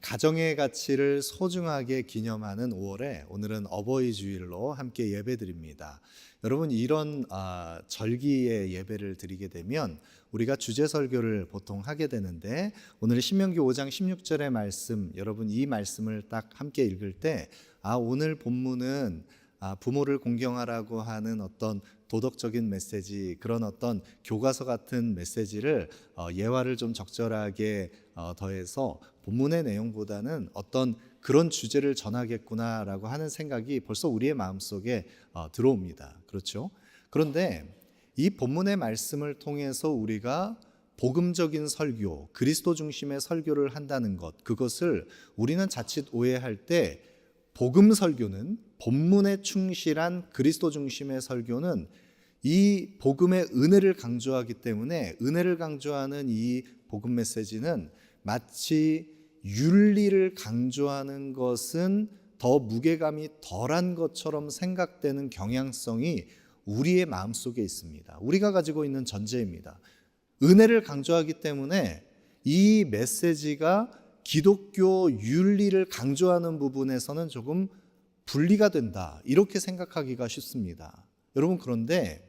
가정의 가치를 소중하게 기념하는 5월에 오늘은 어버이 주일로 함께 예배드립니다. 여러분, 이런 절기의 예배를 드리게 되면 우리가 주제 설교를 보통 하게 되는데, 오늘 신명기 5장 16절의 말씀, 여러분 이 말씀을 딱 함께 읽을 때 오늘 본문은 부모를 공경하라고 하는 어떤 도덕적인 메시지, 그런 어떤 교과서 같은 메시지를 예화를 좀 적절하게 더해서 본문의 내용보다는 어떤 그런 주제를 전하겠구나라고 하는 생각이 벌써 우리의 마음속에 들어옵니다. 그렇죠? 그런데 이 본문의 말씀을 통해서 우리가 복음적인 설교, 그리스도 중심의 설교를 한다는 것, 그것을 우리는 자칫 오해할 때 복음 설교는, 본문에 충실한 그리스도 중심의 설교는 이 복음의 은혜를 강조하기 때문에, 은혜를 강조하는 이 복음 메시지는 마치 윤리를 강조하는 것은 더 무게감이 덜한 것처럼 생각되는 경향성이 우리의 마음속에 있습니다. 우리가 가지고 있는 전제입니다. 은혜를 강조하기 때문에 이 메시지가 기독교 윤리를 강조하는 부분에서는 조금 분리가 된다, 이렇게 생각하기가 쉽습니다. 여러분, 그런데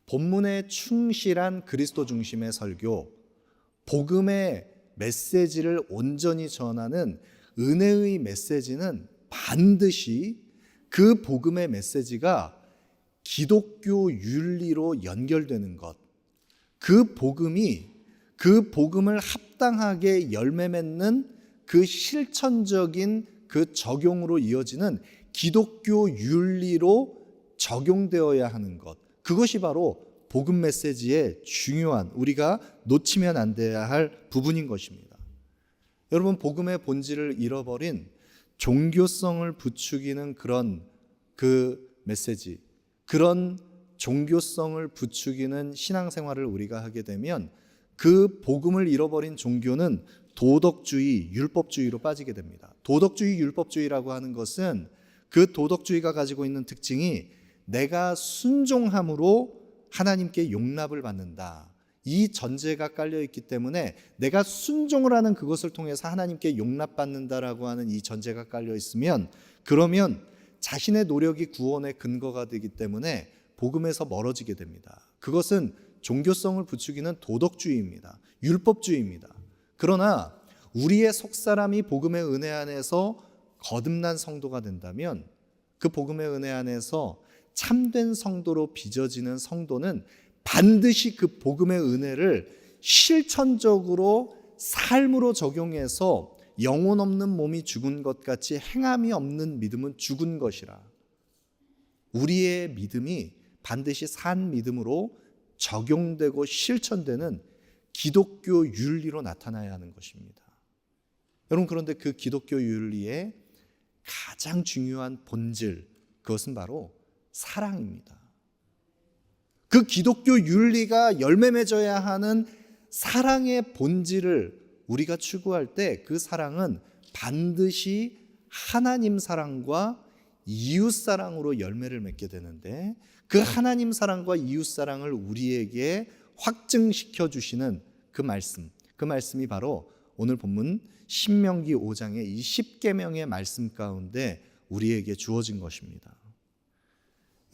본문에 충실한 그리스도 중심의 설교, 복음의 메시지를 온전히 전하는 은혜의 메시지는 반드시 그 복음의 메시지가 기독교 윤리로 연결되는 것, 그 복음이 그 복음을 합당하게 열매 맺는 그 실천적인 그 적용으로 이어지는 기독교 윤리로 적용되어야 하는 것, 그것이 바로 복음 메시지의 중요한, 우리가 놓치면 안 돼야 할 부분인 것입니다. 여러분, 복음의 본질을 잃어버린 종교성을 부추기는 그런 그 메시지, 그런 종교성을 부추기는 신앙생활을 우리가 하게 되면 그 복음을 잃어버린 종교는 도덕주의, 율법주의로 빠지게 됩니다. 도덕주의, 율법주의라고 하는 것은 그 도덕주의가 가지고 있는 특징이 내가 순종함으로 하나님께 용납을 받는다, 이 전제가 깔려 있기 때문에 내가 순종을 하는 그것을 통해서 하나님께 용납받는다라고 하는 이 전제가 깔려 있으면, 그러면 자신의 노력이 구원의 근거가 되기 때문에 복음에서 멀어지게 됩니다. 그것은 종교성을 부추기는 도덕주의입니다. 율법주의입니다. 그러나 우리의 속사람이 복음의 은혜 안에서 거듭난 성도가 된다면, 그 복음의 은혜 안에서 참된 성도로 빚어지는 성도는 반드시 그 복음의 은혜를 실천적으로 삶으로 적용해서 영혼 없는 몸이 죽은 것 같이 행함이 없는 믿음은 죽은 것이라, 우리의 믿음이 반드시 산 믿음으로 적용되고 실천되는 기독교 윤리로 나타나야 하는 것입니다. 여러분, 그런데 그 기독교 윤리의 가장 중요한 본질, 그것은 바로 사랑입니다. 그 기독교 윤리가 열매 맺어야 하는 사랑의 본질을 우리가 추구할 때, 그 사랑은 반드시 하나님 사랑과 이웃 사랑으로 열매를 맺게 되는데, 그 하나님 사랑과 이웃 사랑을 우리에게 확증시켜 주시는 그 말씀이 바로 오늘 본문 신명기 5장의 이 10계명의 말씀 가운데 우리에게 주어진 것입니다.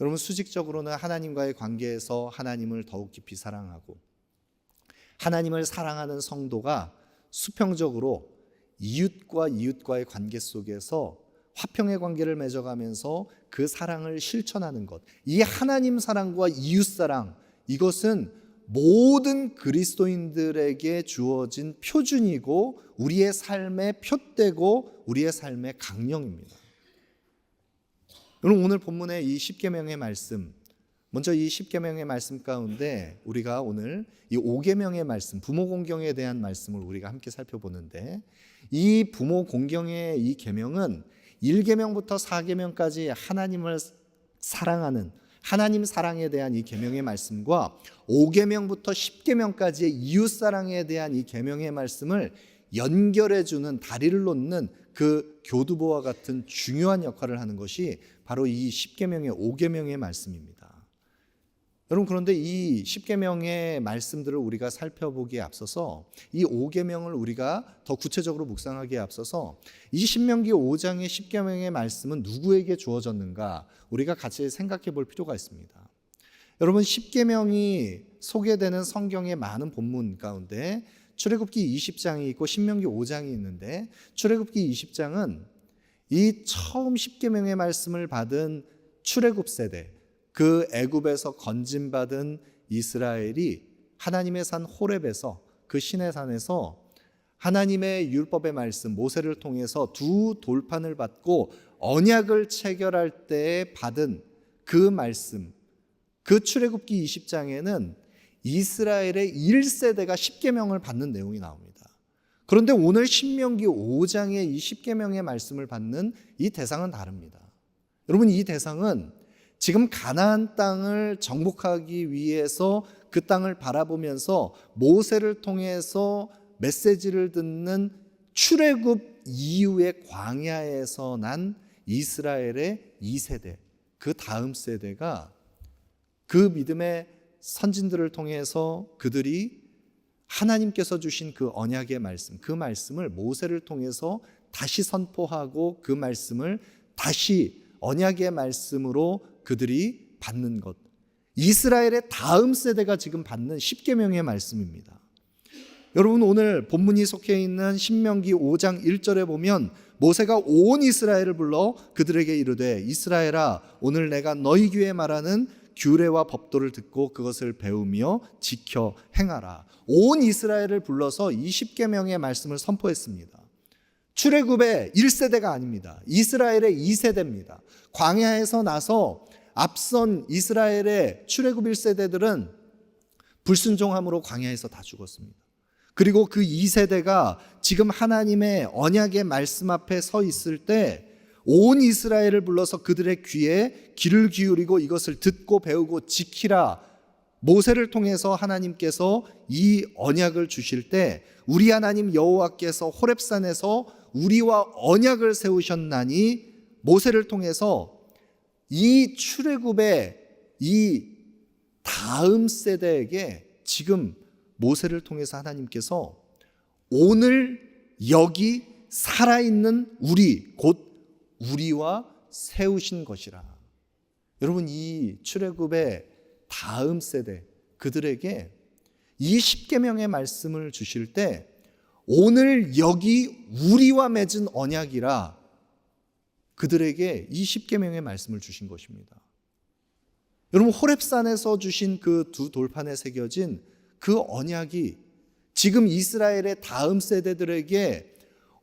여러분, 수직적으로는 하나님과의 관계에서 하나님을 더욱 깊이 사랑하고, 하나님을 사랑하는 성도가 수평적으로 이웃과의 관계 속에서 화평의 관계를 맺어가면서 그 사랑을 실천하는 것, 이 하나님 사랑과 이웃 사랑, 이것은 모든 그리스도인들에게 주어진 표준이고 우리의 삶의 표대고 우리의 삶의 강령입니다. 여러분, 오늘 본문의 이 10계명의 말씀, 먼저 이 10계명의 말씀 가운데 우리가 오늘 이 5계명의 말씀, 부모 공경에 대한 말씀을 우리가 함께 살펴보는데, 이 부모 공경의 이 계명은 1계명부터 4계명까지 하나님을 사랑하는 하나님 사랑에 대한 이 계명의 말씀과 5계명부터 10계명까지의 이웃 사랑에 대한 이 계명의 말씀을 연결해 주는, 다리를 놓는 그 교두보와 같은 중요한 역할을 하는 것이 바로 이 10계명의 5계명의 말씀입니다. 여러분, 그런데 이 10계명의 말씀들을 우리가 살펴보기에 앞서서 이 5계명을 우리가 더 구체적으로 묵상하기에 앞서서 이 신명기 5장의 10계명의 말씀은 누구에게 주어졌는가 우리가 같이 생각해 볼 필요가 있습니다. 여러분, 10계명이 소개되는 성경의 많은 본문 가운데 출애굽기 20장이 있고 신명기 5장이 있는데, 출애굽기 20장은 이 처음 10계명의 말씀을 받은 출애굽 세대, 그 애굽에서 건짐받은 이스라엘이 하나님의 산 호렙에서, 그 시내산에서 하나님의 율법의 말씀 모세를 통해서 두 돌판을 받고 언약을 체결할 때 받은 그 말씀, 그 출애굽기 20장에는 이스라엘의 1세대가 10계명을 받는 내용이 나옵니다. 그런데 오늘 신명기 5장의 이 10계명의 말씀을 받는 이 대상은 다릅니다. 여러분, 이 대상은 지금 가나안 땅을 정복하기 위해서 그 땅을 바라보면서 모세를 통해서 메시지를 듣는 출애굽 이후의 광야에서 난 이스라엘의 2세대, 그 다음 세대가 그 믿음의 선진들을 통해서 그들이 하나님께서 주신 그 언약의 말씀, 그 말씀을 모세를 통해서 다시 선포하고 그 말씀을 다시 언약의 말씀으로 그들이 받는 것, 이스라엘의 다음 세대가 지금 받는 10계명의 말씀입니다. 여러분, 오늘 본문이 속해 있는 신명기 5장 1절에 보면 모세가 온 이스라엘을 불러 그들에게 이르되 이스라엘아, 오늘 내가 너희 귀에 말하는 규례와 법도를 듣고 그것을 배우며 지켜 행하라. 온 이스라엘을 불러서 이 10계명의 말씀을 선포했습니다. 출애굽의 1세대가 아닙니다. 이스라엘의 2세대입니다. 광야에서 나서 앞선 이스라엘의 출애굽 1세대들은 불순종함으로 광야에서 다 죽었습니다. 그리고 그 2세대가 지금 하나님의 언약의 말씀 앞에 서 있을 때 온 이스라엘을 불러서 그들의 귀에 귀를 기울이고 이것을 듣고 배우고 지키라. 모세를 통해서 하나님께서 이 언약을 주실 때 우리 하나님 여호와께서 호렙산에서 우리와 언약을 세우셨나니, 모세를 통해서 이 출애굽의 이 다음 세대에게 지금 모세를 통해서 하나님께서 오늘 여기 살아있는 우리, 곧 우리와 세우신 것이라. 여러분, 이 출애굽의 다음 세대, 그들에게 이 10계명의 말씀을 주실 때 오늘 여기 우리와 맺은 언약이라 그들에게 이 10계명의 말씀을 주신 것입니다. 여러분, 호렙산에서 주신 그 두 돌판에 새겨진 그 언약이 지금 이스라엘의 다음 세대들에게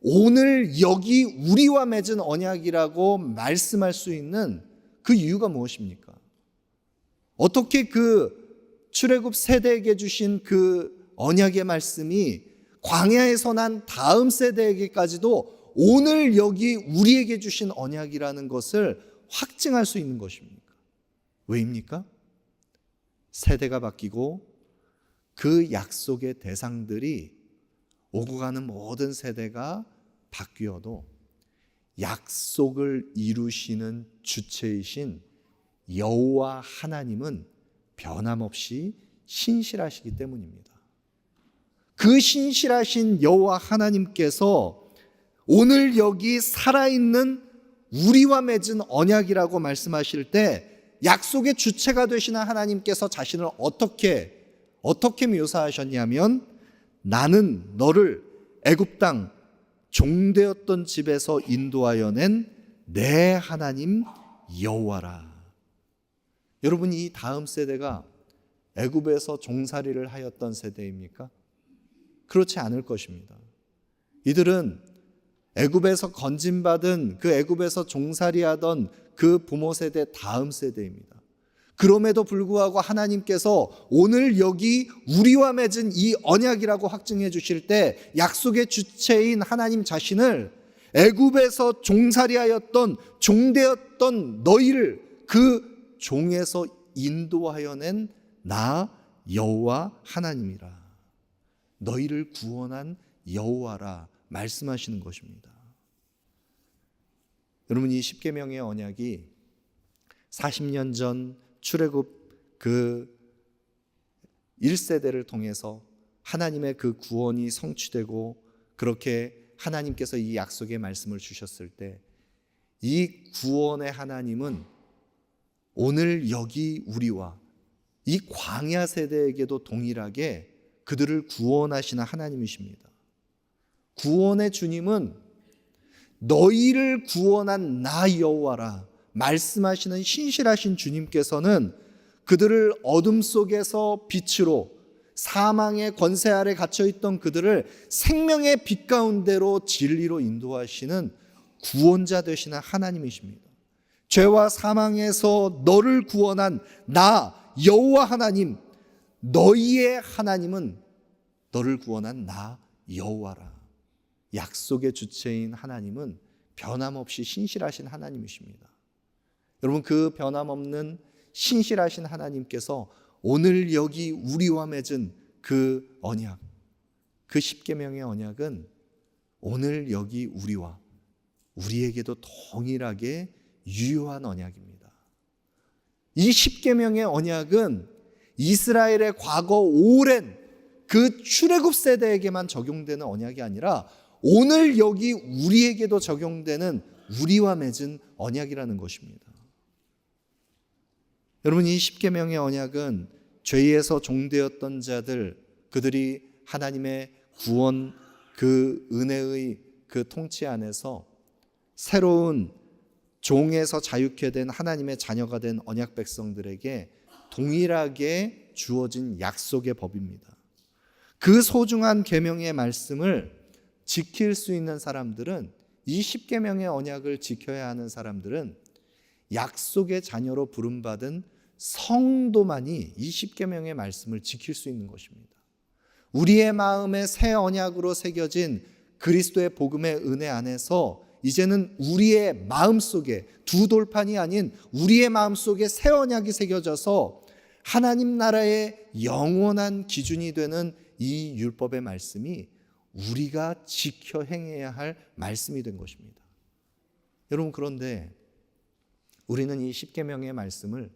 오늘 여기 우리와 맺은 언약이라고 말씀할 수 있는 그 이유가 무엇입니까? 어떻게 그 출애굽 세대에게 주신 그 언약의 말씀이 광야에서 난 다음 세대에게까지도 오늘 여기 우리에게 주신 언약이라는 것을 확증할 수 있는 것입니까? 왜입니까? 세대가 바뀌고 그 약속의 대상들이 오고 가는 모든 세대가 바뀌어도 약속을 이루시는 주체이신 여호와 하나님은 변함없이 신실하시기 때문입니다. 그 신실하신 여호와 하나님께서 오늘 여기 살아있는 우리와 맺은 언약이라고 말씀하실 때 약속의 주체가 되시는 하나님께서 자신을 어떻게 묘사하셨냐면, 나는 너를 애굽 땅 종되었던 집에서 인도하여 낸 내 하나님 여호와라. 여러분, 이 다음 세대가 애굽에서 종살이를 하였던 세대입니까? 그렇지 않을 것입니다. 이들은 애굽에서 건짐받은 그 애굽에서 종살이하던 그 부모 세대 다음 세대입니다. 그럼에도 불구하고 하나님께서 오늘 여기 우리와 맺은 이 언약이라고 확증해 주실 때 약속의 주체인 하나님 자신을 애굽에서 종살이하였던 종되었던 너희를 그 종에서 인도하여 낸 나 여호와 하나님이라, 너희를 구원한 여호와라 말씀하시는 것입니다. 여러분, 이 10계명의 언약이 40년 전 출애굽 그 1세대를 통해서 하나님의 그 구원이 성취되고 그렇게 하나님께서 이 약속의 말씀을 주셨을 때 이 구원의 하나님은 오늘 여기 우리와 이 광야 세대에게도 동일하게 그들을 구원하시는 하나님이십니다. 구원의 주님은 너희를 구원한 나 여호와라 말씀하시는 신실하신 주님께서는 그들을 어둠 속에서 빛으로 사망의 권세 아래 갇혀있던 그들을 생명의 빛 가운데로 진리로 인도하시는 구원자 되시는 하나님이십니다. 죄와 사망에서 너를 구원한 나 여호와 하나님, 너희의 하나님은 너를 구원한 나 여호와라. 약속의 주체인 하나님은 변함없이 신실하신 하나님이십니다. 여러분, 그 변함없는 신실하신 하나님께서 오늘 여기 우리와 맺은 그 언약, 그 십계명의 언약은 오늘 여기 우리에게도 동일하게 유효한 언약입니다. 이 십계명의 언약은 이스라엘의 과거 오랜 그 출애굽 세대에게만 적용되는 언약이 아니라 오늘 여기 우리에게도 적용되는 우리와 맺은 언약이라는 것입니다. 여러분, 이 십계명의 언약은 죄에서 종되었던 자들, 그들이 하나님의 구원, 그 은혜의 그 통치 안에서 새로운 종에서 자유케 된 하나님의 자녀가 된 언약 백성들에게 동일하게 주어진 약속의 법입니다. 그 소중한 계명의 말씀을 지킬 수 있는 사람들은, 이 십계명의 언약을 지켜야 하는 사람들은 약속의 자녀로 부름받은 성도만이 이 십계명의 말씀을 지킬 수 있는 것입니다. 우리의 마음에 새 언약으로 새겨진 그리스도의 복음의 은혜 안에서 이제는 우리의 마음속에, 두 돌판이 아닌 우리의 마음속에 새 언약이 새겨져서 하나님 나라의 영원한 기준이 되는 이 율법의 말씀이 우리가 지켜 행해야 할 말씀이 된 것입니다. 여러분, 그런데 우리는 이 십계명의 말씀을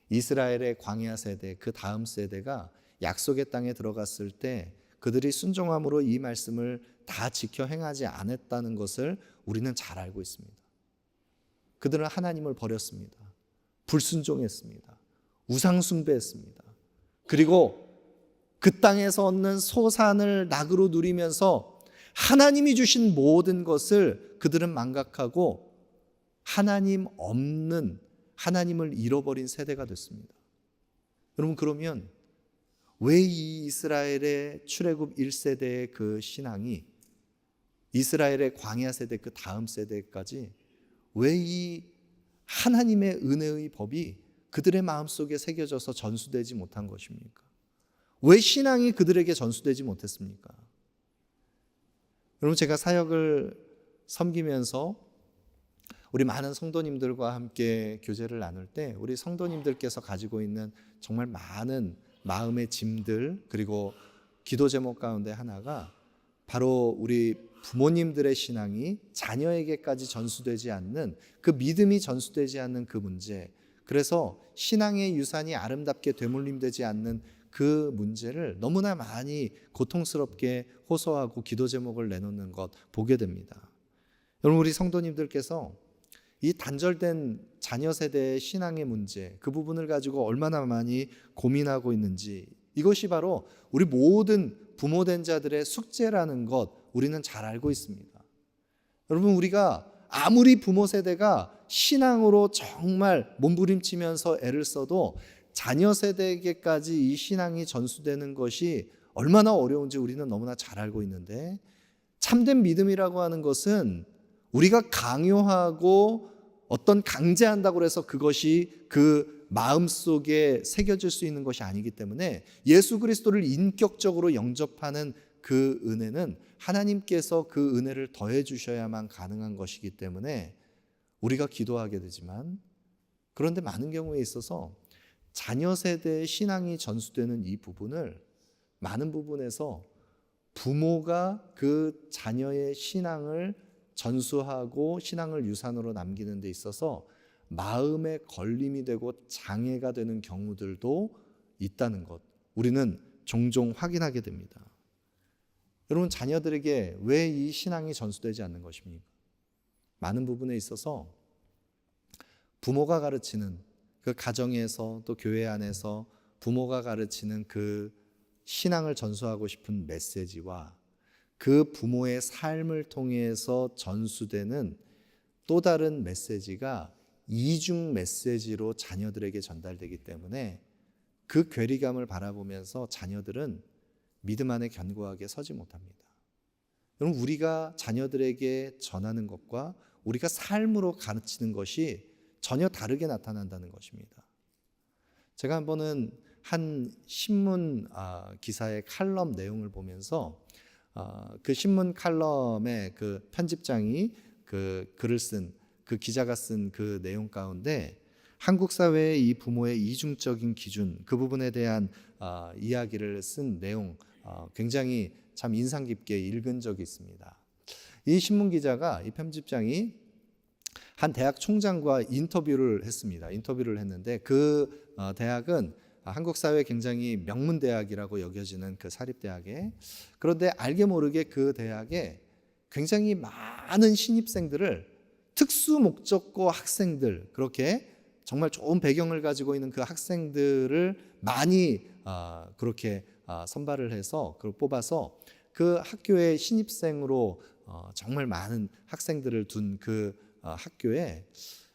이스라엘의 광야 세대, 그 다음 세대가 약속의 땅에 들어갔을 때 그들이 순종함으로 이 말씀을 다 지켜 행하지 않았다는 것을 우리는 잘 알고 있습니다. 그들은 하나님을 버렸습니다. 불순종했습니다. 우상 숭배했습니다. 그리고 그 땅에서 얻는 소산을 낙으로 누리면서 하나님이 주신 모든 것을 그들은 망각하고 하나님 없는, 하나님을 잃어버린 세대가 됐습니다. 여러분, 그러면 왜 이 이스라엘의 출애굽 1세대의 그 신앙이 이스라엘의 광야 세대, 그 다음 세대까지 왜 이 하나님의 은혜의 법이 그들의 마음속에 새겨져서 전수되지 못한 것입니까? 왜 신앙이 그들에게 전수되지 못했습니까? 여러분, 제가 사역을 섬기면서 우리 많은 성도님들과 함께 교제를 나눌 때 우리 성도님들께서 가지고 있는 정말 많은 마음의 짐들, 그리고 기도 제목 가운데 하나가 바로 우리 부모님들의 신앙이 자녀에게까지 전수되지 않는, 그 믿음이 전수되지 않는 그 문제, 그래서 신앙의 유산이 아름답게 되물림되지 않는 그 문제를 너무나 많이 고통스럽게 호소하고 기도 제목을 내놓는 것 보게 됩니다. 여러분, 우리 성도님들께서 이 단절된 자녀 세대의 신앙의 문제, 그 부분을 가지고 얼마나 많이 고민하고 있는지, 이것이 바로 우리 모든 부모된 자들의 숙제라는 것 우리는 잘 알고 있습니다. 여러분, 우리가 아무리 부모 세대가 신앙으로 정말 몸부림치면서 애를 써도 자녀 세대에게까지 이 신앙이 전수되는 것이 얼마나 어려운지 우리는 너무나 잘 알고 있는데, 참된 믿음이라고 하는 것은 우리가 강요하고 어떤 강제한다고 해서 그것이 그 마음속에 새겨질 수 있는 것이 아니기 때문에 예수 그리스도를 인격적으로 영접하는 그 은혜는 하나님께서 그 은혜를 더해 주셔야만 가능한 것이기 때문에 우리가 기도하게 되지만, 그런데 많은 경우에 있어서 자녀 세대의 신앙이 전수되는 이 부분을 많은 부분에서 부모가 그 자녀의 신앙을 전수하고 신앙을 유산으로 남기는 데 있어서 마음의 걸림이 되고 장애가 되는 경우들도 있다는 것, 우리는 종종 확인하게 됩니다. 여러분, 자녀들에게 왜 이 신앙이 전수되지 않는 것입니까? 많은 부분에 있어서 부모가 가르치는 그 가정에서 또 교회 안에서 부모가 가르치는 그 신앙을 전수하고 싶은 메시지와 그 부모의 삶을 통해서 전수되는 또 다른 메시지가 이중 메시지로 자녀들에게 전달되기 때문에 그 괴리감을 바라보면서 자녀들은 믿음 안에 견고하게 서지 못합니다. 여러분, 우리가 자녀들에게 전하는 것과 우리가 삶으로 가르치는 것이 전혀 다르게 나타난다는 것입니다. 제가 한 번은 한 신문 기사의 칼럼 내용을 보면서 그 신문 칼럼의 그 편집장이 그 글을 쓴 그 기자가 쓴 그 내용 가운데 한국 사회의 이 부모의 이중적인 기준, 그 부분에 대한 이야기를 쓴 내용, 굉장히 참 인상 깊게 읽은 적이 있습니다. 이 신문 기자가, 이 편집장이 한 대학 총장과 인터뷰를 했습니다. 인터뷰를 했는데 그 대학은 한국 사회에 굉장히 명문 대학이라고 여겨지는 그 사립대학에, 그런데 알게 모르게 그 대학에 굉장히 많은 신입생들을 특수 목적고 학생들, 그렇게 정말 좋은 배경을 가지고 있는 그 학생들을 많이 그렇게 선발을 해서 그걸 뽑아서 그 학교의 신입생으로 정말 많은 학생들을 둔 그 학교에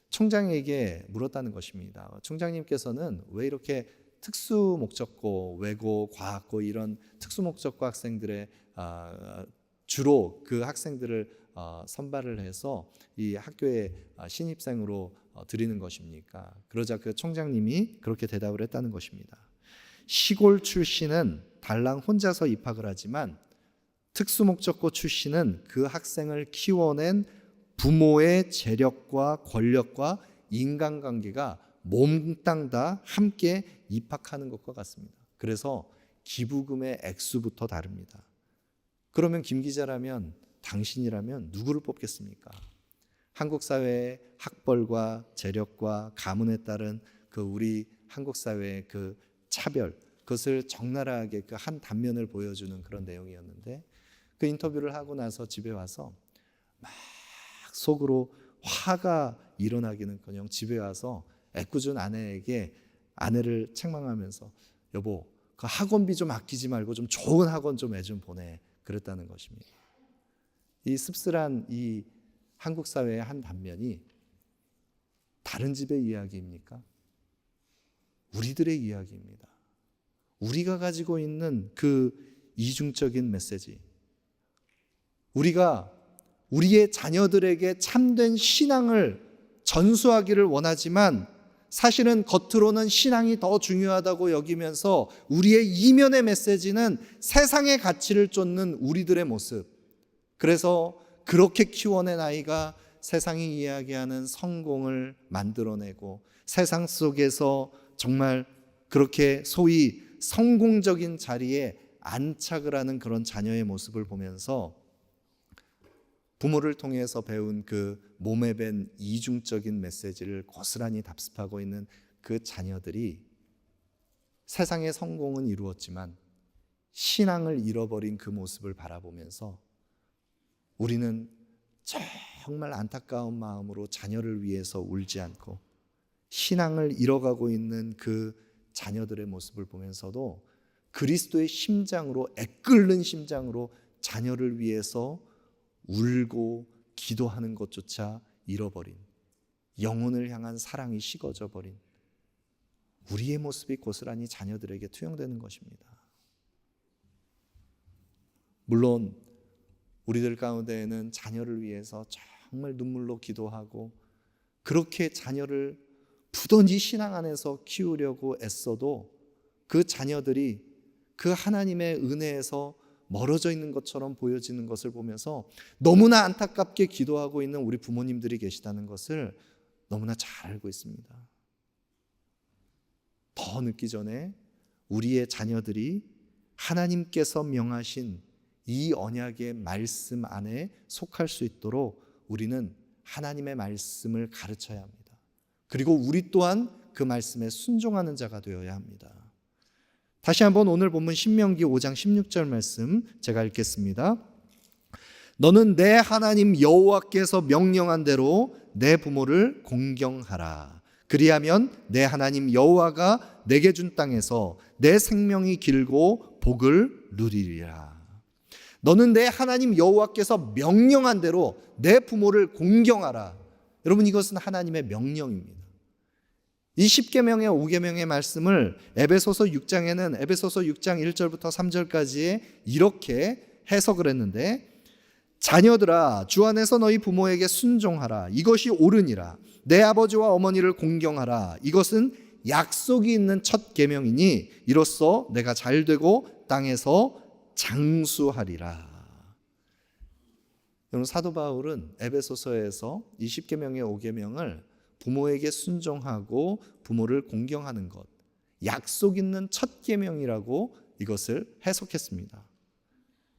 총장에게 물었다는 것입니다. 총장님께서는 왜 이렇게 특수 목적고, 외고, 과학고 이런 특수 목적고 학생들의 주로 그 학생들을 선발을 해서 이 학교에 신입생으로 드리는 것입니까? 그러자 그 총장님이 그렇게 대답을 했다는 것입니다. 시골 출신은 달랑 혼자서 입학을 하지만 특수목적고 출신은 그 학생을 키워낸 부모의 재력과 권력과 인간관계가 몽땅 다 함께 입학하는 것과 같습니다. 그래서 기부금의 액수부터 다릅니다. 그러면 김 기자라면, 당신이라면 누구를 뽑겠습니까? 한국 사회의 학벌과 재력과 가문에 따른 그 우리 한국 사회의 그 차별, 그것을 적나라하게 그 한 단면을 보여주는 그런 내용이었는데, 그 인터뷰를 하고 나서 집에 와서 막 속으로 화가 일어나기는커녕 집에 와서 애꿎은 아내를 책망하면서, 여보, 그 학원비 좀 아끼지 말고 좀 좋은 학원 좀 애 좀 보내, 그랬다는 것입니다. 이 씁쓸한 이 한국 사회의 한 단면이 다른 집의 이야기입니까? 우리들의 이야기입니다. 우리가 가지고 있는 그 이중적인 메시지, 우리가 우리의 자녀들에게 참된 신앙을 전수하기를 원하지만 사실은 겉으로는 신앙이 더 중요하다고 여기면서 우리의 이면의 메시지는 세상의 가치를 쫓는 우리들의 모습. 그래서 그렇게 키워낸 아이가 세상이 이야기하는 성공을 만들어내고 세상 속에서 정말 그렇게 소위 성공적인 자리에 안착을 하는 그런 자녀의 모습을 보면서 부모를 통해서 배운 그 몸에 밴 이중적인 메시지를 고스란히 답습하고 있는 그 자녀들이 세상의 성공은 이루었지만 신앙을 잃어버린 그 모습을 바라보면서 우리는 정말 안타까운 마음으로 자녀를 위해서 울지 않고 신앙을 잃어가고 있는 그 자녀들의 모습을 보면서도 그리스도의 심장으로, 애끓는 심장으로 자녀를 위해서 울고 기도하는 것조차 잃어버린, 영혼을 향한 사랑이 식어져 버린 우리의 모습이 고스란히 자녀들에게 투영되는 것입니다. 물론 우리들 가운데에는 자녀를 위해서 정말 눈물로 기도하고 그렇게 자녀를 부단히 신앙 안에서 키우려고 애써도 그 자녀들이 그 하나님의 은혜에서 멀어져 있는 것처럼 보여지는 것을 보면서 너무나 안타깝게 기도하고 있는 우리 부모님들이 계시다는 것을 너무나 잘 알고 있습니다. 더 늦기 전에 우리의 자녀들이 하나님께서 명하신 이 언약의 말씀 안에 속할 수 있도록 우리는 하나님의 말씀을 가르쳐야 합니다. 그리고 우리 또한 그 말씀에 순종하는 자가 되어야 합니다. 다시 한번 오늘 본문 신명기 5장 16절 말씀 제가 읽겠습니다. 너는 내 하나님 여호와께서 명령한 대로 내 부모를 공경하라. 그리하면 내 하나님 여호와가 내게 준 땅에서 내 생명이 길고 복을 누리리라. 너는 내 하나님 여호와께서 명령한 대로 내 부모를 공경하라. 여러분, 이것은 하나님의 명령입니다. 이 10계명의 5계명의 말씀을 에베소서 6장에는 에베소서 6장 1절부터 3절까지에 이렇게 해석을 했는데, 자녀들아 주 안에서 너희 부모에게 순종하라. 이것이 옳으니라. 내 아버지와 어머니를 공경하라. 이것은 약속이 있는 첫 계명이니 이로써 내가 잘되고 땅에서 장수하리라. 여러분, 사도 바울은 에베소서에서 이 10계명의 5계명을 부모에게 순종하고 부모를 공경하는 것, 약속 있는 첫 계명이라고 이것을 해석했습니다.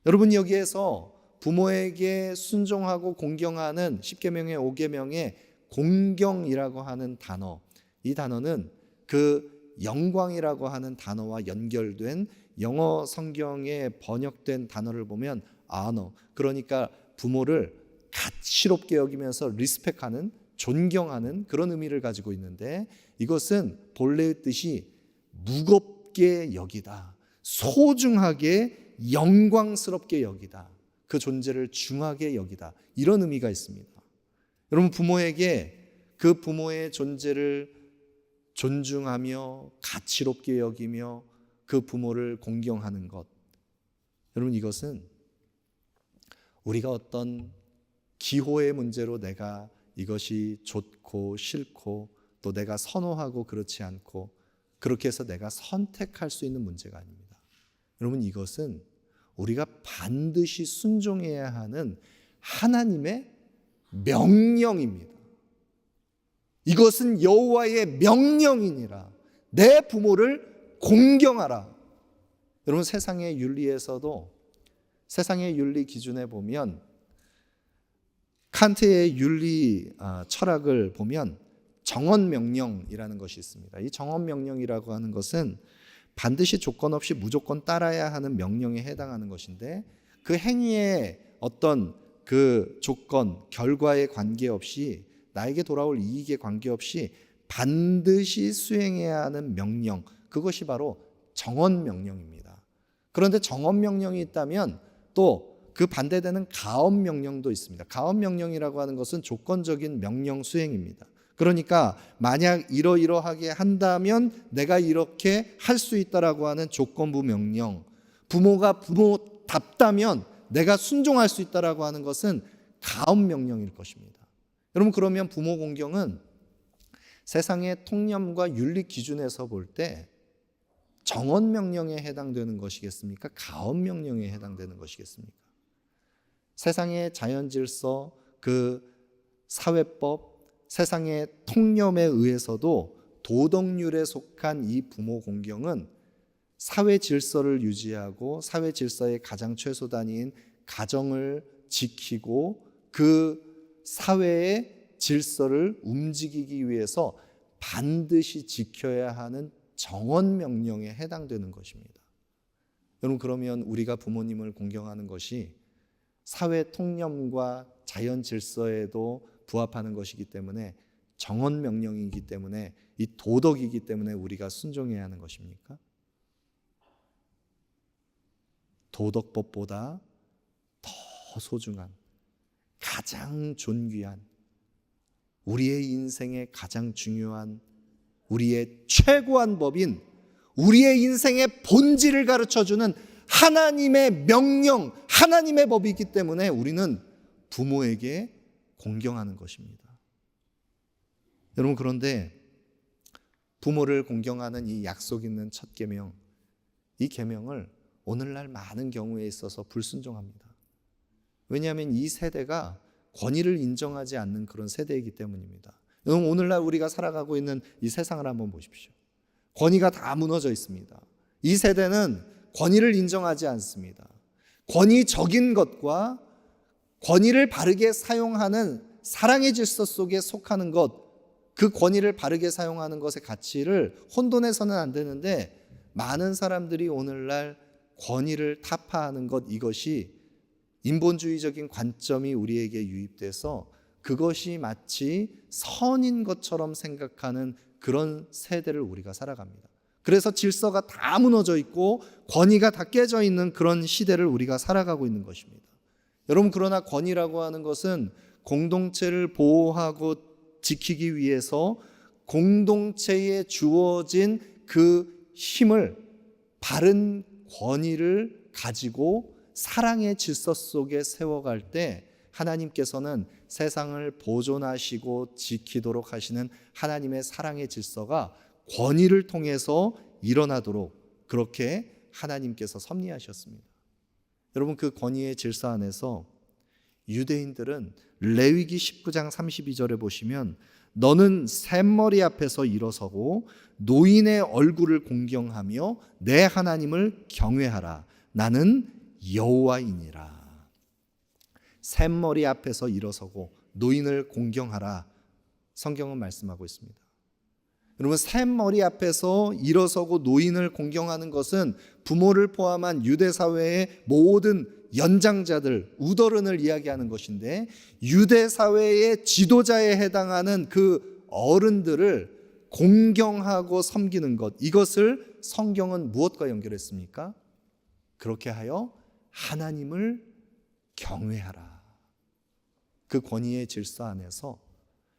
여러분, 여기에서 부모에게 순종하고 공경하는 10계명의 5계명의 공경이라고 하는 단어, 이 단어는 그 영광이라고 하는 단어와 연결된 영어 성경에 번역된 단어를 보면 honor, 그러니까 부모를 가치롭게 여기면서 리스펙하는, 존경하는 그런 의미를 가지고 있는데, 이것은 본래의 뜻이 무겁게 여기다, 소중하게 영광스럽게 여기다, 그 존재를 중하게 여기다, 이런 의미가 있습니다. 여러분, 부모에게 그 부모의 존재를 존중하며 가치롭게 여기며 그 부모를 공경하는 것, 여러분, 이것은 우리가 어떤 기호의 문제로 내가 이것이 좋고 싫고 또 내가 선호하고 그렇지 않고 그렇게 해서 내가 선택할 수 있는 문제가 아닙니다. 여러분, 이것은 우리가 반드시 순종해야 하는 하나님의 명령입니다. 이것은 여호와의 명령이니라. 내 부모를 공경하라. 여러분, 세상의 윤리에서도, 세상의 윤리 기준에 보면 칸트의 윤리 철학을 보면 정언명령이라는 것이 있습니다. 이 정언명령이라고 하는 것은 반드시 조건 없이 무조건 따라야 하는 명령에 해당하는 것인데, 그 행위의 어떤 그 조건, 결과에 관계없이, 나에게 돌아올 이익에 관계없이 반드시 수행해야 하는 명령, 그것이 바로 정언명령입니다. 그런데 정언명령이 있다면 또 그 반대되는 가언명령도 있습니다. 가언명령이라고 하는 것은 조건적인 명령 수행입니다. 그러니까 만약 이러이러하게 한다면 내가 이렇게 할 수 있다라고 하는 조건부 명령, 부모가 부모답다면 내가 순종할 수 있다라고 하는 것은 가언명령일 것입니다. 여러분, 그러면 부모 공경은 세상의 통념과 윤리 기준에서 볼 때 정언명령에 해당되는 것이겠습니까? 가언명령에 해당되는 것이겠습니까? 세상의 자연질서, 그 사회법, 세상의 통념에 의해서도 도덕률에 속한 이 부모 공경은 사회 질서를 유지하고 사회 질서의 가장 최소 단위인 가정을 지키고 그 사회의 질서를 움직이기 위해서 반드시 지켜야 하는 정언명령에 해당되는 것입니다. 여러분, 그러면 우리가 부모님을 공경하는 것이 사회 통념과 자연 질서에도 부합하는 것이기 때문에, 정언명령이기 때문에, 이 도덕이기 때문에 우리가 순종해야 하는 것입니까? 도덕법보다 더 소중한, 가장 존귀한, 우리의 인생의 가장 중요한, 우리의 최고한 법인, 우리의 인생의 본질을 가르쳐주는 하나님의 명령, 하나님의 법이기 때문에 우리는 부모에게 공경하는 것입니다. 여러분, 그런데 부모를 공경하는 이 약속 있는 첫 계명, 이 계명을 오늘날 많은 경우에 있어서 불순종합니다. 왜냐하면 이 세대가 권위를 인정하지 않는 그런 세대이기 때문입니다. 여러분, 오늘날 우리가 살아가고 있는 이 세상을 한번 보십시오. 권위가 다 무너져 있습니다. 이 세대는 권위를 인정하지 않습니다. 권위적인 것과 권위를 바르게 사용하는 사랑의 질서 속에 속하는 것, 그 권위를 바르게 사용하는 것의 가치를 혼돈해서는 안 되는데 많은 사람들이 오늘날 권위를 타파하는 것, 이것이 인본주의적인 관점이 우리에게 유입돼서 그것이 마치 선인 것처럼 생각하는 그런 세대를 우리가 살아갑니다. 그래서 질서가 다 무너져 있고 권위가 다 깨져 있는 그런 시대를 우리가 살아가고 있는 것입니다. 여러분, 그러나 권위라고 하는 것은 공동체를 보호하고 지키기 위해서 공동체에 주어진 그 힘을, 바른 권위를 가지고 사랑의 질서 속에 세워갈 때 하나님께서는 세상을 보존하시고 지키도록 하시는 하나님의 사랑의 질서가 권위를 통해서 일어나도록 그렇게 하나님께서 섭리하셨습니다. 여러분, 그 권위의 질서 안에서 유대인들은 레위기 19장 32절에 보시면 너는 샘머리 앞에서 일어서고 노인의 얼굴을 공경하며 내 하나님을 경외하라. 나는 여호와이니라. 샘머리 앞에서 일어서고 노인을 공경하라. 성경은 말씀하고 있습니다. 여러분, 샘머리 앞에서 일어서고 노인을 공경하는 것은 부모를 포함한 유대 사회의 모든 연장자들, 우더른을 이야기하는 것인데, 유대 사회의 지도자에 해당하는 그 어른들을 공경하고 섬기는 것, 이것을 성경은 무엇과 연결했습니까? 그렇게 하여 하나님을 경외하라. 그 권위의 질서 안에서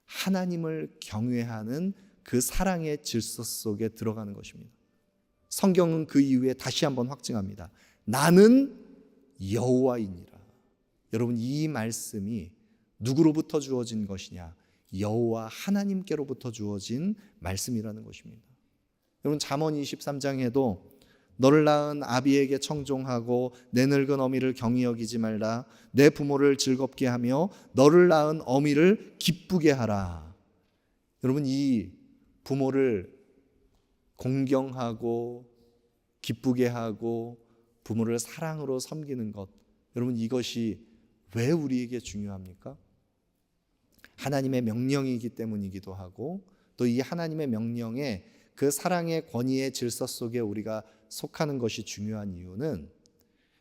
하나님을 경외하는 그 사랑의 질서 속에 들어가는 것입니다. 성경은 그 이후에 다시 한번 확증합니다. 나는 여호와이니라. 여러분, 이 말씀이 누구로부터 주어진 것이냐? 여호와 하나님께로부터 주어진 말씀이라는 것입니다. 여러분, 잠언 23장에도 너를 낳은 아비에게 청종하고 내 늙은 어미를 경히 여기지 말라. 내 부모를 즐겁게 하며 너를 낳은 어미를 기쁘게 하라. 여러분, 이 부모를 공경하고 기쁘게 하고 부모를 사랑으로 섬기는 것, 여러분, 이것이 왜 우리에게 중요합니까? 하나님의 명령이기 때문이기도 하고, 또 이 하나님의 명령에 그 사랑의 권위의 질서 속에 우리가 속하는 것이 중요한 이유는,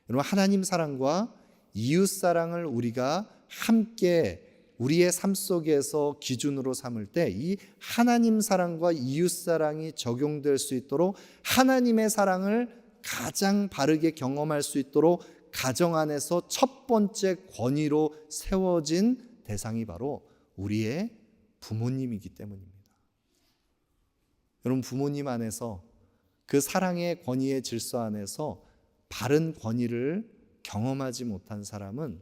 여러분, 하나님 사랑과 이웃 사랑을 우리가 함께 우리의 삶 속에서 기준으로 삼을 때 이 하나님 사랑과 이웃 사랑이 적용될 수 있도록, 하나님의 사랑을 가장 바르게 경험할 수 있도록 가정 안에서 첫 번째 권위로 세워진 대상이 바로 우리의 부모님이기 때문입니다. 여러분, 부모님 안에서 그 사랑의 권위의 질서 안에서 바른 권위를 경험하지 못한 사람은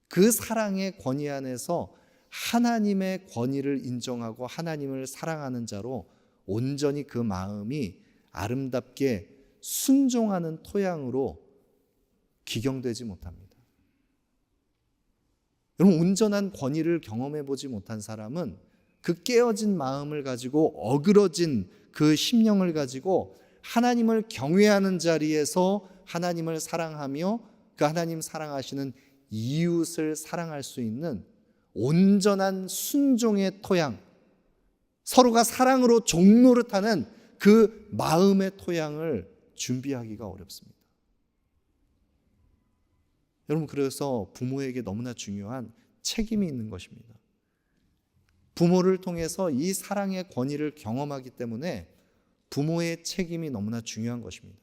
그 사랑의 권위 안에서 하나님의 권위를 인정하고 하나님을 사랑하는 자로 온전히 그 마음이 아름답게 순종하는 토양으로 기경되지 못합니다. 여러분, 온전한 권위를 경험해 보지 못한 사람은 그 깨어진 마음을 가지고, 어그러진 그 심령을 가지고 하나님을 경외하는 자리에서 하나님을 사랑하며 그 하나님 사랑하시는 이웃을 사랑할 수 있는 온전한 순종의 토양, 서로가 사랑으로 종노릇하는 그 마음의 토양을 준비하기가 어렵습니다. 여러분, 그래서 부모에게 너무나 중요한 책임이 있는 것입니다. 부모를 통해서 이 사랑의 권위를 경험하기 때문에 부모의 책임이 너무나 중요한 것입니다.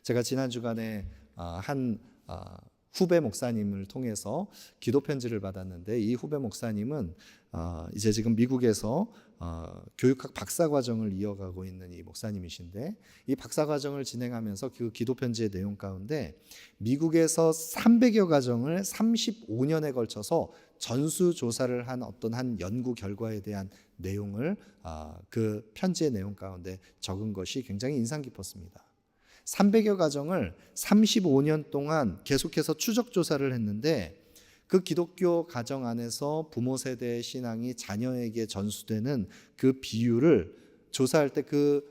제가 지난 주간에 한 후배 목사님을 통해서 기도 편지를 받았는데, 이 후배 목사님은 이제 지금 미국에서 교육학 박사 과정을 이어가고 있는 이 목사님이신데, 이 박사 과정을 진행하면서 그 기도 편지의 내용 가운데 미국에서 300여 가정을 35년에 걸쳐서 전수 조사를 한 어떤 한 연구 결과에 대한 내용을 그 편지의 내용 가운데 적은 것이 굉장히 인상 깊었습니다. 300여 가정을 35년 동안 계속해서 추적 조사를 했는데, 그 기독교 가정 안에서 부모 세대의 신앙이 자녀에게 전수되는 그 비율을 조사할 때 그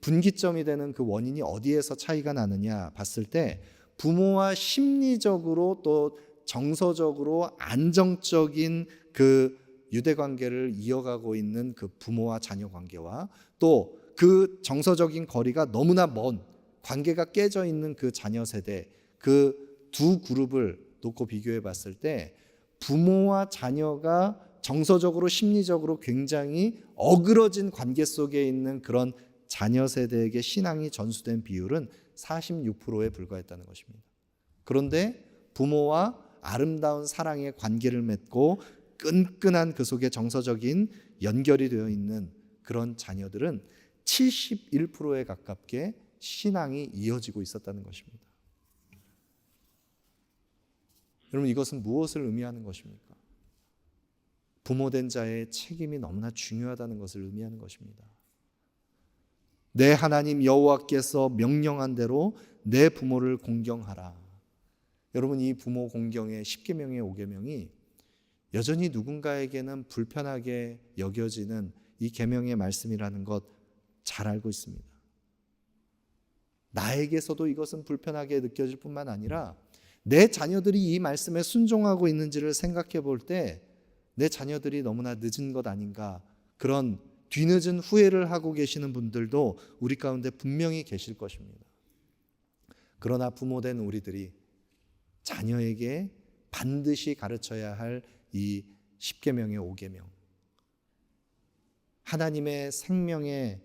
분기점이 되는 그 원인이 어디에서 차이가 나느냐 봤을 때, 부모와 심리적으로 또 정서적으로 안정적인 그 유대 관계를 이어가고 있는 그 부모와 자녀 관계와, 또 그 정서적인 거리가 너무나 먼 관계가 깨져 있는 그 자녀 세대, 그 두 그룹을 놓고 비교해 봤을 때 부모와 자녀가 정서적으로 심리적으로 굉장히 어그러진 관계 속에 있는 그런 자녀 세대에게 신앙이 전수된 비율은 46%에 불과했다는 것입니다. 그런데 부모와 아름다운 사랑의 관계를 맺고 끈끈한 그 속에 정서적인 연결이 되어 있는 그런 자녀들은 71%에 가깝게 신앙이 이어지고 있었다는 것입니다. 여러분, 이것은 무엇을 의미하는 것입니까? 부모된 자의 책임이 너무나 중요하다는 것을 의미하는 것입니다. 내 하나님 여호와께서 명령한 대로 내 부모를 공경하라. 여러분, 이 부모 공경의 10계명의 5계명이 여전히 누군가에게는 불편하게 여겨지는 이 계명의 말씀이라는 것 잘 알고 있습니다. 나에게서도 이것은 불편하게 느껴질 뿐만 아니라 내 자녀들이 이 말씀에 순종하고 있는지를 생각해 볼 때 내 자녀들이 너무나 늦은 것 아닌가, 그런 뒤늦은 후회를 하고 계시는 분들도 우리 가운데 분명히 계실 것입니다. 그러나 부모된 우리들이 자녀에게 반드시 가르쳐야 할 이 10계명의 5계명, 하나님의 생명의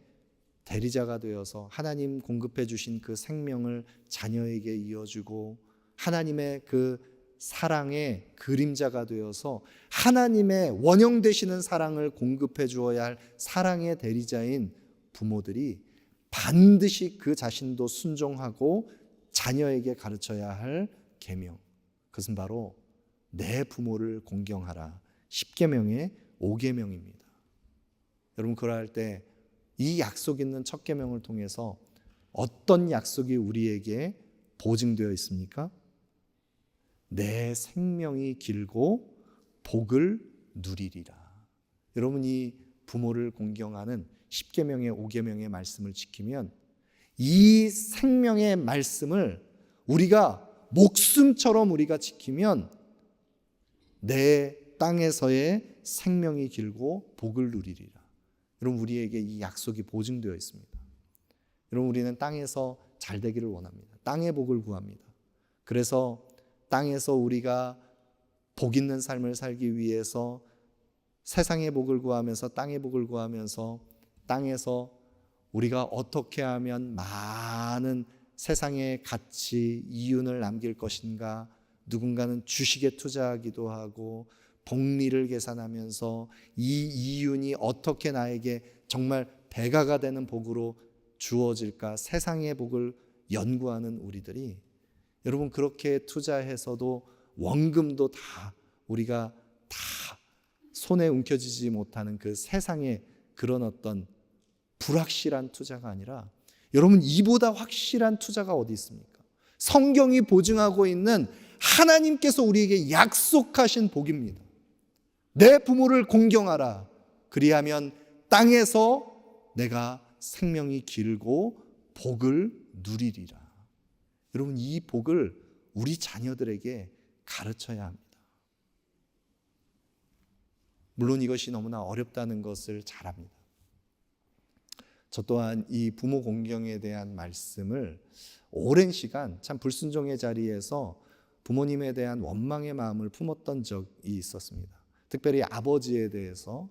대리자가 되어서 하나님 공급해 주신 그 생명을 자녀에게 이어주고 하나님의 그 사랑의 그림자가 되어서 하나님의 원형 되시는 사랑을 공급해 주어야 할 사랑의 대리자인 부모들이 반드시 그 자신도 순종하고 자녀에게 가르쳐야 할 계명, 그것은 바로 내 부모를 공경하라 10계명의 5계명입니다. 여러분, 그러할 때 이 약속 있는 첫 계명을 통해서 어떤 약속이 우리에게 보증되어 있습니까? 내 생명이 길고 복을 누리리라. 여러분, 이 부모를 공경하는 10계명의 5계명의 말씀을 지키면 이 생명의 말씀을 우리가 목숨처럼 우리가 지키면 내 땅에서의 생명이 길고 복을 누리리라. 여러분, 우리에게 이 약속이 보증되어 있습니다. 여러분, 우리는 땅에서 잘 되기를 원합니다. 땅의 복을 구합니다. 그래서 땅에서 우리가 복 있는 삶을 살기 위해서 세상의 복을 구하면서 땅의 복을 구하면서 땅에서 우리가 어떻게 하면 많은 세상의 가치, 이윤을 남길 것인가, 누군가는 주식에 투자하기도 하고 복리를 계산하면서 이 이윤이 어떻게 나에게 정말 배가가 되는 복으로 주어질까, 세상의 복을 연구하는 우리들이, 여러분, 그렇게 투자해서도 원금도 다 우리가 다 손에 움켜쥐지 못하는 그 세상의 그런 어떤 불확실한 투자가 아니라, 여러분, 이보다 확실한 투자가 어디 있습니까? 성경이 보증하고 있는 하나님께서 우리에게 약속하신 복입니다. 내 부모를 공경하라. 그리하면 땅에서 내가 생명이 길고 복을 누리리라. 여러분, 이 복을 우리 자녀들에게 가르쳐야 합니다. 물론 이것이 너무나 어렵다는 것을 잘 압니다. 저 또한 이 부모 공경에 대한 말씀을 오랜 시간 참 불순종의 자리에서 부모님에 대한 원망의 마음을 품었던 적이 있었습니다. 특별히 아버지에 대해서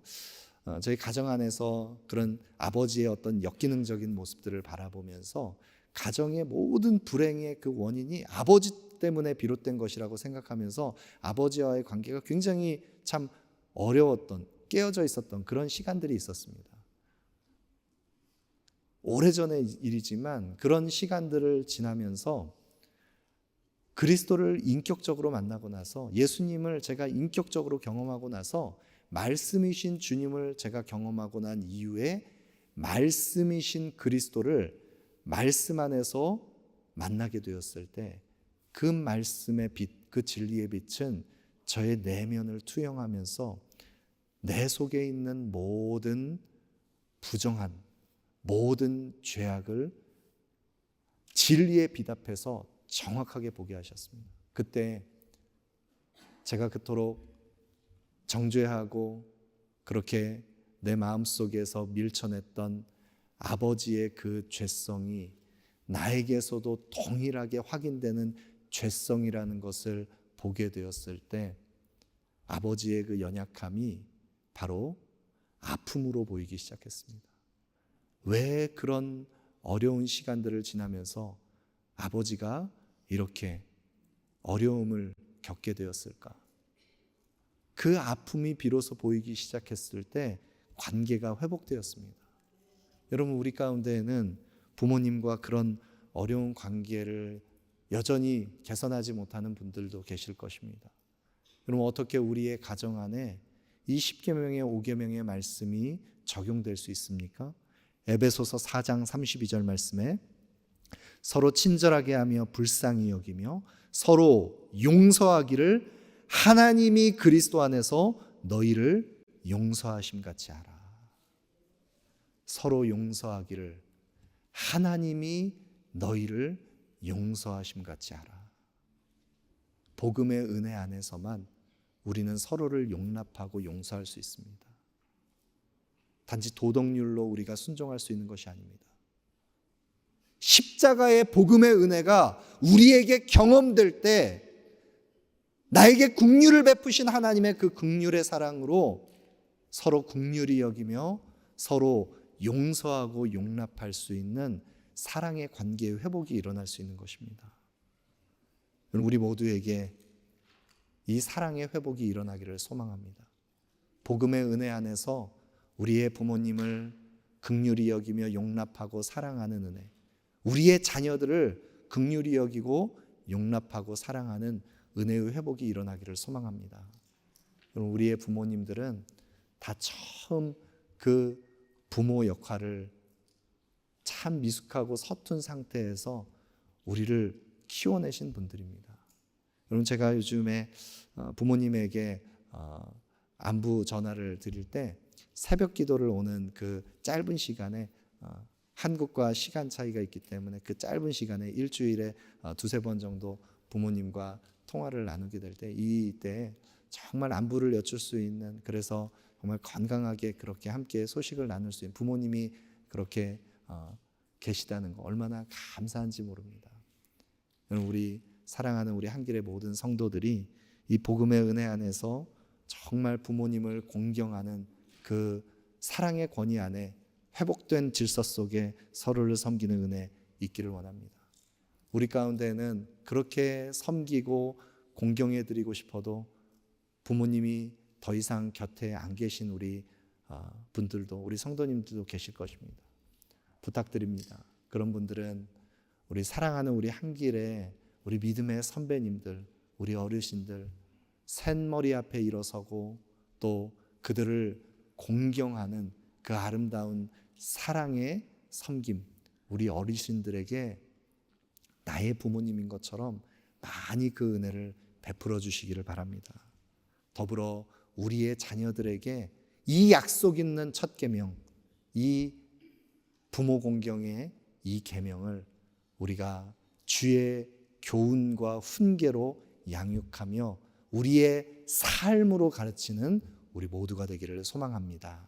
저희 가정 안에서 그런 아버지의 어떤 역기능적인 모습들을 바라보면서 가정의 모든 불행의 그 원인이 아버지 때문에 비롯된 것이라고 생각하면서 아버지와의 관계가 굉장히 참 어려웠던, 깨어져 있었던 그런 시간들이 있었습니다. 오래전의 일이지만 그런 시간들을 지나면서 그리스도를 인격적으로 만나고 나서, 예수님을 제가 인격적으로 경험하고 나서, 말씀이신 주님을 제가 경험하고 난 이후에 말씀이신 그리스도를 말씀 안에서 만나게 되었을 때 그 말씀의 빛, 그 진리의 빛은 저의 내면을 투영하면서 내 속에 있는 모든 부정한, 모든 죄악을 진리의 빛 앞에서 정확하게 보게 하셨습니다. 그때 제가 그토록 정죄하고 그렇게 내 마음속에서 밀쳐냈던 아버지의 그 죄성이 나에게서도 동일하게 확인되는 죄성이라는 것을 보게 되었을 때 아버지의 그 연약함이 바로 아픔으로 보이기 시작했습니다. 왜 그런 어려운 시간들을 지나면서 아버지가 이렇게 어려움을 겪게 되었을까? 그 아픔이 비로소 보이기 시작했을 때 관계가 회복되었습니다. 여러분, 우리 가운데에는 부모님과 그런 어려운 관계를 여전히 개선하지 못하는 분들도 계실 것입니다. 여러분, 어떻게 우리의 가정 안에 이 10계명의 5계명의 말씀이 적용될 수 있습니까? 에베소서 4장 32절 말씀에 서로 친절하게 하며 불쌍히 여기며 서로 용서하기를 하나님이 그리스도 안에서 너희를 용서하심 같이 하라. 서로 용서하기를 하나님이 너희를 용서하심 같이 하라. 복음의 은혜 안에서만 우리는 서로를 용납하고 용서할 수 있습니다. 단지 도덕률로 우리가 순종할 수 있는 것이 아닙니다. 십자가의 복음의 은혜가 우리에게 경험될 때 나에게 긍휼을 베푸신 하나님의 그 긍휼의 사랑으로 서로 긍휼히 여기며 서로 용서하고 용납할 수 있는 사랑의 관계의 회복이 일어날 수 있는 것입니다. 우리 모두에게 이 사랑의 회복이 일어나기를 소망합니다. 복음의 은혜 안에서 우리의 부모님을 긍휼히 여기며 용납하고 사랑하는 은혜, 우리의 자녀들을 긍휼히 여기고 용납하고 사랑하는 은혜의 회복이 일어나기를 소망합니다. 우리의 부모님들은 다 처음 그 부모 역할을 참 미숙하고 서툰 상태에서 우리를 키워내신 분들입니다. 여러분, 제가 요즘에 부모님에게 안부 전화를 드릴 때 새벽 기도를 오는 그 짧은 시간에 한국과 시간 차이가 있기 때문에 그 짧은 시간에 일주일에 두세 번 정도 부모님과 통화를 나누게 될 때 이때 정말 안부를 여쭐 수 있는, 그래서 정말 건강하게 그렇게 함께 소식을 나눌 수 있는 부모님이 그렇게 계시다는 거 얼마나 감사한지 모릅니다. 우리 사랑하는 우리 한길의 모든 성도들이 이 복음의 은혜 안에서 정말 부모님을 공경하는 그 사랑의 권위 안에 회복된 질서 속에 서로를 섬기는 은혜 있기를 원합니다. 우리 가운데는 그렇게 섬기고 공경해 드리고 싶어도 부모님이 더 이상 곁에 안 계신 우리 분들도, 우리 성도님들도 계실 것입니다. 부탁드립니다. 그런 분들은 우리 사랑하는 우리 한길의 우리 믿음의 선배님들, 우리 어르신들 샌머리 앞에 일어서고 또 그들을 공경하는 그 아름다운 사랑의 섬김, 우리 어르신들에게 나의 부모님인 것처럼 많이 그 은혜를 베풀어 주시기를 바랍니다. 더불어 우리의 자녀들에게 이 약속 있는 첫 계명, 이 부모 공경의 이 계명을 우리가 주의 교훈과 훈계로 양육하며 우리의 삶으로 가르치는 우리 모두가 되기를 소망합니다.